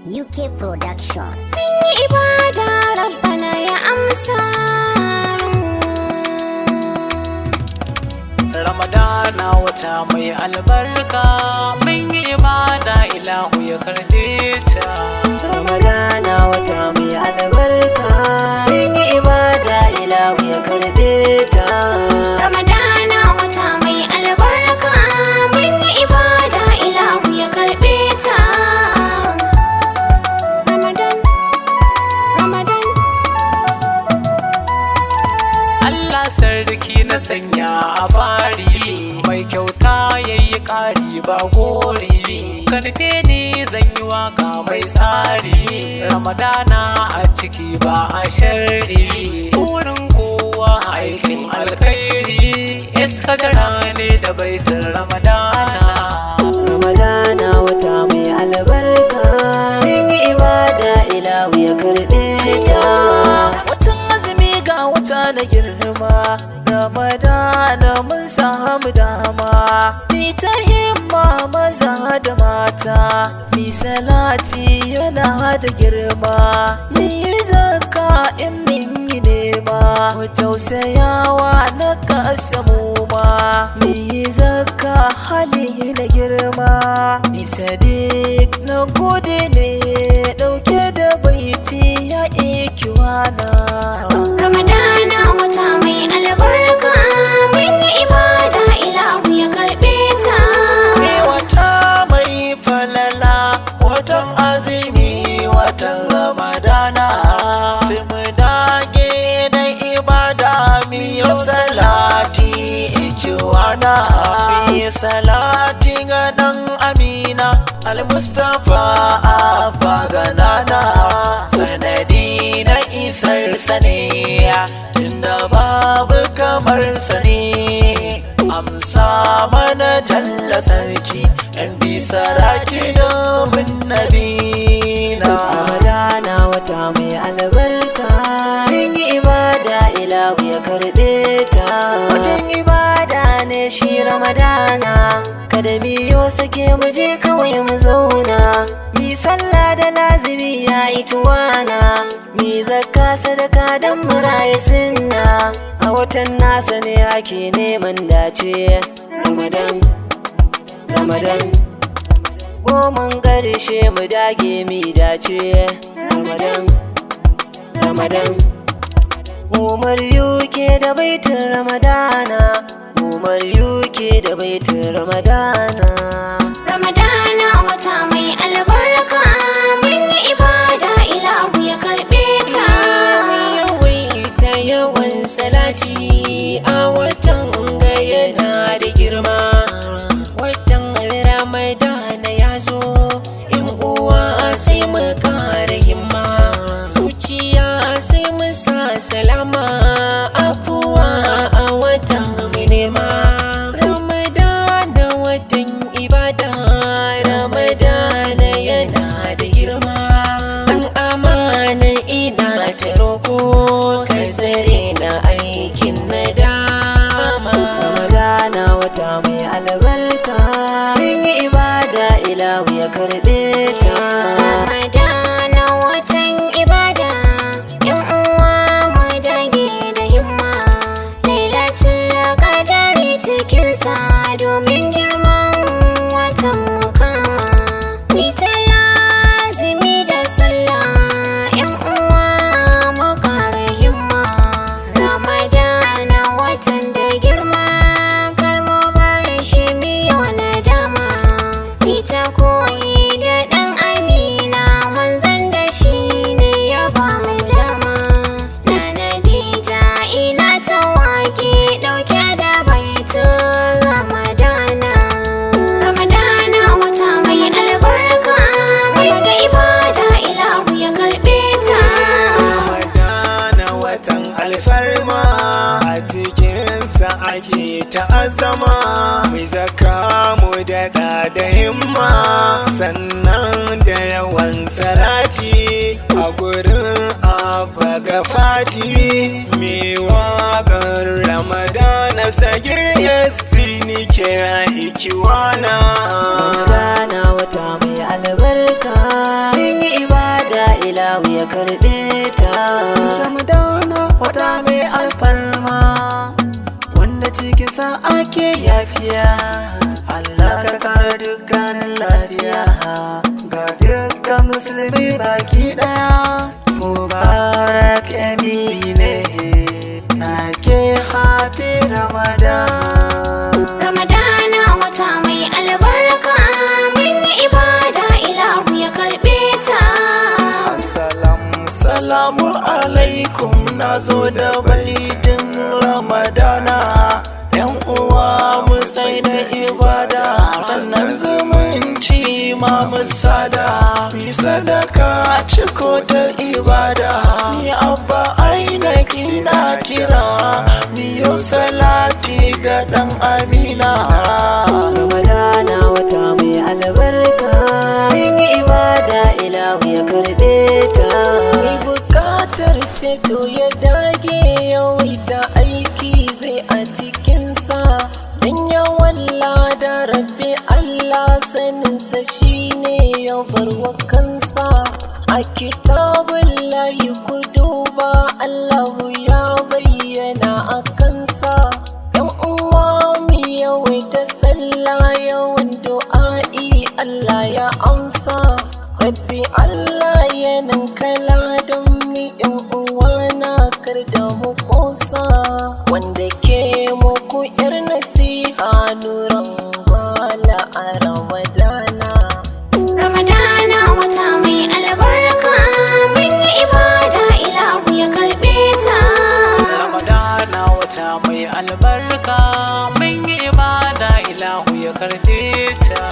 UK Production. Mun yi ibada Rabbana ya amsa. Ramadana wata mai albarka, mun yi ibada ilahu ya karɓe ta. Ramadana wata mai albarka, mun yi ibada ilahu ya karɓe ta. Ramadana wata mai albarka, mun yi ibada ilahu ya karɓe ta. Ramadan Allah sarki na sanya a fari, mai kyauta yayi ƙari ba gori. Karfe ni zan yi waka mai tsari, Ramadana a ciki ba a sharri. Burin kowa aikin alkhairi, iskadara ne da baitin Ramadana. Ramadana wata mai albarka, mun yi ibada ilahu ya karɓe ta. Watan azumi ga wata na girma, Ramadana mun samu dama. Ni ta himma maza da mata, ni salati yana da girma. Ni yi zakka in min yi nema, mu tausayawa na kasa mu ma. Ni yi zakka hali na girma. Ni sadiq na gode ne, ɗauke da baiti ya ikiwana. Ramadana wata mai albarka, mun yi ibada ilahu ya karɓe ta. Ni wata mai falala, watan azumi, watan Ramadana. Sai mu dage da ibada, mi yi salati ikiwana. Mi yi salati ga dan Amina, Al-Mustapha Abba Ganana. Sanadi na isar saniya, tunda babu kamar sani. Amsa mana jalla sarki, yan bi saraki domin nabina. Ramadana wata mai albarka, mun yi ibada ilahu ya karɓe ta. Watan ibada ne shi Ramadana, kada biyo sake mu je kawai mu zauna. Mi sallah da lazimi ya ikwana, mi zakka sadaka dan murayi sunna. A watan nasa ne ake neman dace. Ramadan goman ƙarshe mu dage mi dace. Ramadan Umar yuke da baitin Ramadana, Umar yuke da baitin Ramadana. Ramadana wata mai albarka, mun yi ibada ilahu ya karɓe ta. Yawaita yawan salati a watan ga yana da girma. Watan Ramadana ya zo, in uwa sai mu kara himma. Zuciya sai mu sa salama, afuwa a watan mu nema. Ramadana watan ibada, Ramadana yana da girma. Dan amana ina ta roko, ka tsare na aikin nadama. Ramadana wata mai albarka, mun yi ibada ilahu ya karɓe ta. Ramadana watan ibada, yan uwa mu dage da himma. Lailatul qadari cikin sa, domin girman watan mu kama. Ni ta lazimi da sallah, yan uwa mu ƙara himma. Ramadana watan da girma, kar mu bar shi miyo nadama. Ni ta koyi da ɗan Amina, manzon da shi ne ya ba mu dama. Na Nadija ina ta waƙe, ɗauke da baitin Ramadana. Ramadana wata mai albarka, mun ga ibada ilahu ya karɓe ta. Ramadana watan alfarma, a cikinsa ake ta'azzama. Mai zaka mu daɗa da himma, sannan da yawan salati a gurin Abba Gafati. Mai waƙar Ramadana sagir yasti ni kira ikiwana. Ramadana wata mai albarka, mun yi ya karɓe ta. Ramadana wata mai alfarma wanda cikinsa ake yafiya. Allah ka kara dukkanin lafiya ga dukkan musulmi baki daya. Mubarak Amine na ke happy Ramadan. Ramadana wata mai albarka, mun yi ibada ilahu ya karɓe ta. Salamu alaikum, na zo da baitin Ramadana. Yan uwa mu sai da ibada, sannan zumunci ma mu sada. Mi sadaka ciko da ibada, ni abba ainaki na kira. Miyo salati ga dan Amina. Ramadana wata mai albarka, mun yi ibada ilahu ya karɓe ta. Mai bukatar ceto ya dage yawaita aiki zai a cikinsa. Dan yawan lada rabbi Allah saninsa shine ya bar wa kansa. A kitabun layi ku duba Allahu ya bayyana a kansa. Yan uwa mu yawaita sallah yawan du'a'i Allah ya amsa. Rabbi Allah yanan kala don mu yan uwa na kar da mu kosa. Wanda ke muku yar nasiha nuran wala a Ramadana. Ramadana wata mai albarka, mun yi ibada ilahu ya karɓe ta. Ramadana wata mai albarka, mun yi ibada ilahu ya karɓe ta.